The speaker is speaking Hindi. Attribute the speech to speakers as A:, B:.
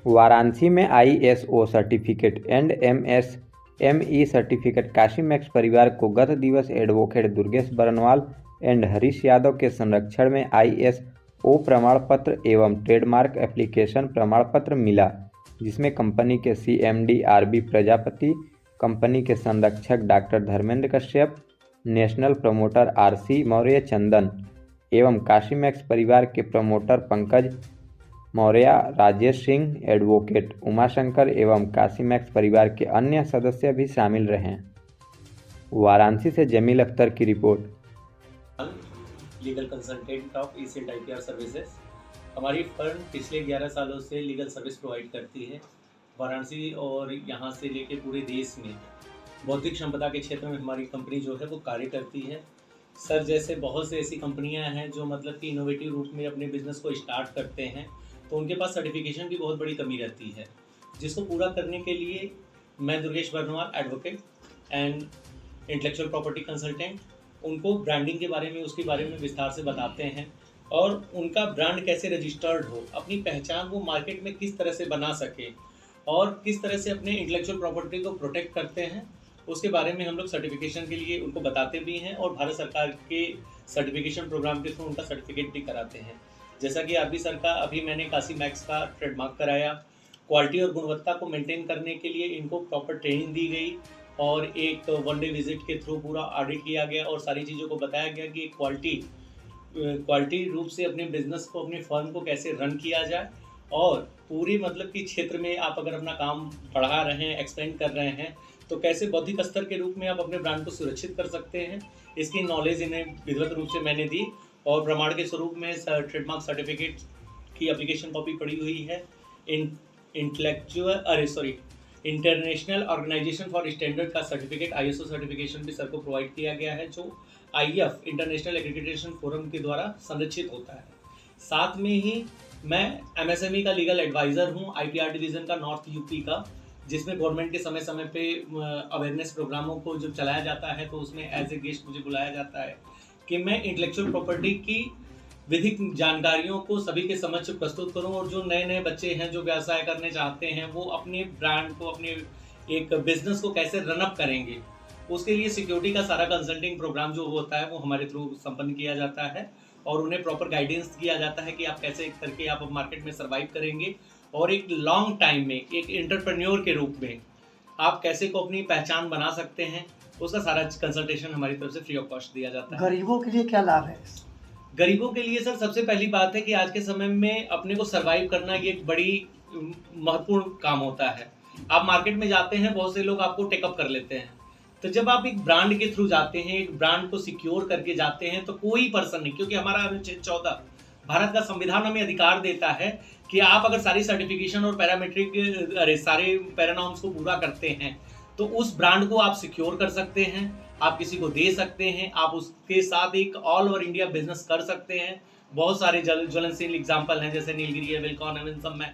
A: वाराणसी में ISO certificate and MSME certificate Kashimax परिवार को गत दिवस एडवोकेट दुर्गेश बरनवाल एंड हरीश यादव के संरक्षण में आईएसओ प्रमाण पत्र एवं ट्रेडमार्क एप्लीकेशन प्रमाण पत्र मिला, जिसमें कंपनी के सीएमडी आरबी प्रजापति, कंपनी के संरक्षक doctor Dharmendra Kashyap, national promoter RC Maurya Chandan एवं काशीमैक्स परिवार के प्रमोटर पंकज मौर्य, राजेश सिंह, एडवोकेट उमाशंकर एवं काशीमैक्स परिवार के अन्य सदस्य भी शामिल रहे। वाराणसी से जमील अख्तर की रिपोर्ट।
B: Legal consultant of ESET IPR services. हमारी फर्म पिछले 11 सालों से लीगल सर्विस प्रोवाइड करती है वाराणसी और यहाँ से लेके पूरे देश में। बौद्धिक संपदा के क्षेत्र में हमारी कंपनी जो है वो कार्य करती है। सर जैसे बहुत से ऐसी कंपनियां हैं जो मतलब कि इनोवेटिव रूप में अपने बिजनेस को स्टार्ट करते हैं, तो उनके पास सर्टिफिकेशन की बहुत बड़ी कमी रहती है, जिसको पूरा करने के लिए मैं Durgesh Barnwal advocate and intellectual property consultant उनको ब्रांडिंग के बारे में, उसके बारे में विस्तार से बताते हैं और उनका ब्रांड कैसे रजिस्टर्ड हो, अपनी पहचान वो मार्केट में किस तरह से बना सके और किस तरह से अपने इंटेलेक्चुअल प्रॉपर्टी को प्रोटेक्ट करते हैं, उसके बारे में हम लोग सर्टिफिकेशन के लिए उनको बताते भी हैं और भारत सरकार के सर्टिफिकेशन प्रोग्राम के थ्रू उनका सर्टिफिकेट भी कराते हैं। जैसा कि आरबी सर का अभी मैंने काशीमैक्स का ट्रेडमार्क कराया। क्वालिटी और गुणवत्ता को मेंटेन करने के लिए इनको प्रॉपर ट्रेनिंग दी गई और एक वन डे विजिट के थ्रू पूरा ऑडिट किया गया और सारी चीज़ों को बताया गया कि क्वालिटी रूप से अपने बिजनेस को, अपनी फर्म को कैसे रन किया जाए और पूरी मतलब कि क्षेत्र में आप अगर अपना काम बढ़ा रहे हैं, एक्सपेंड कर रहे हैं, तो कैसे बौद्धिक स्तर के रूप में आप अपने ब्रांड को सुरक्षित कर सकते हैं, इसकी नॉलेज इन्हें विधिवत रूप से मैंने दी और प्रमाण के स्वरूप में ट्रेडमार्क सर्टिफिकेट की एप्लीकेशन कॉपी पड़ी हुई है। इंटरनेशनल ऑर्गेनाइजेशन फॉर स्टैंडर्ड का सर्टिफिकेट आईएसओ सर्टिफिकेशन भी सर को प्रोवाइड किया गया है, जो आईएफ इंटरनेशनल एक्रेडिटेशन फोरम के द्वारा संरक्षित होता है। साथ में ही मैं एमएसएमई का लीगल एडवाइज़र हूँ आईपीआर डिवीज़न का नॉर्थ यूपी का, जिसमें गवर्नमेंट के समय समय पे अवेयरनेस प्रोग्रामों को जब चलाया जाता है तो उसमें एज ए गेस्ट मुझे बुलाया जाता है कि मैं इंटेलेक्चुअल प्रॉपर्टी की विधिक जानकारियों को सभी के समक्ष प्रस्तुत करूं और जो नए नए बच्चे हैं जो व्यवसाय करने चाहते हैं वो अपने ब्रांड को, अपने एक बिजनेस को कैसे रनअप करेंगे, उसके लिए सिक्योरिटी का सारा कंसल्टिंग प्रोग्राम जो होता है वो हमारे थ्रू संपन्न किया जाता है और उन्हें प्रॉपर गाइडेंस किया जाता है कि आप कैसे करके आप मार्केट में सर्वाइव करेंगे और एक लॉन्ग टाइम में एक एंटरप्रेन्योर के रूप में आप कैसे को अपनी पहचान बना सकते हैं, उसका सारा कंसल्टेशन हमारी तरफ से फ्री ऑफ कॉस्ट दिया जाता है।
C: गरीबों के लिए क्या लाभ है?
B: गरीबों के लिए सर सबसे पहली बात है कि आज के समय में अपने को सरवाइव करना ये एक बड़ी महत्वपूर्ण काम होता है। आप मार्केट में जाते हैं, बहुत से लोग आपको टेकअप कर लेते हैं, तो जब आप एक ब्रांड के थ्रू जाते हैं, एक ब्रांड को सिक्योर करके जाते हैं, तो कोई पर्सन नहीं, क्योंकि हमारा अनुच्छेद 14 भारत का संविधान हमें अधिकार देता है कि आप अगर सारी सर्टिफिकेशन और सारे पैरानॉर्म्स को पूरा करते हैं तो उस ब्रांड को आप सिक्योर कर सकते हैं, आप किसी को दे सकते हैं, आप उसके साथ एक ऑल ओवर इंडिया बिजनेस कर सकते हैं। बहुत सारे ज्वलनशील एग्जाम्पल हैं, जैसे नीलगिरी है, विलकॉन है, इन सब में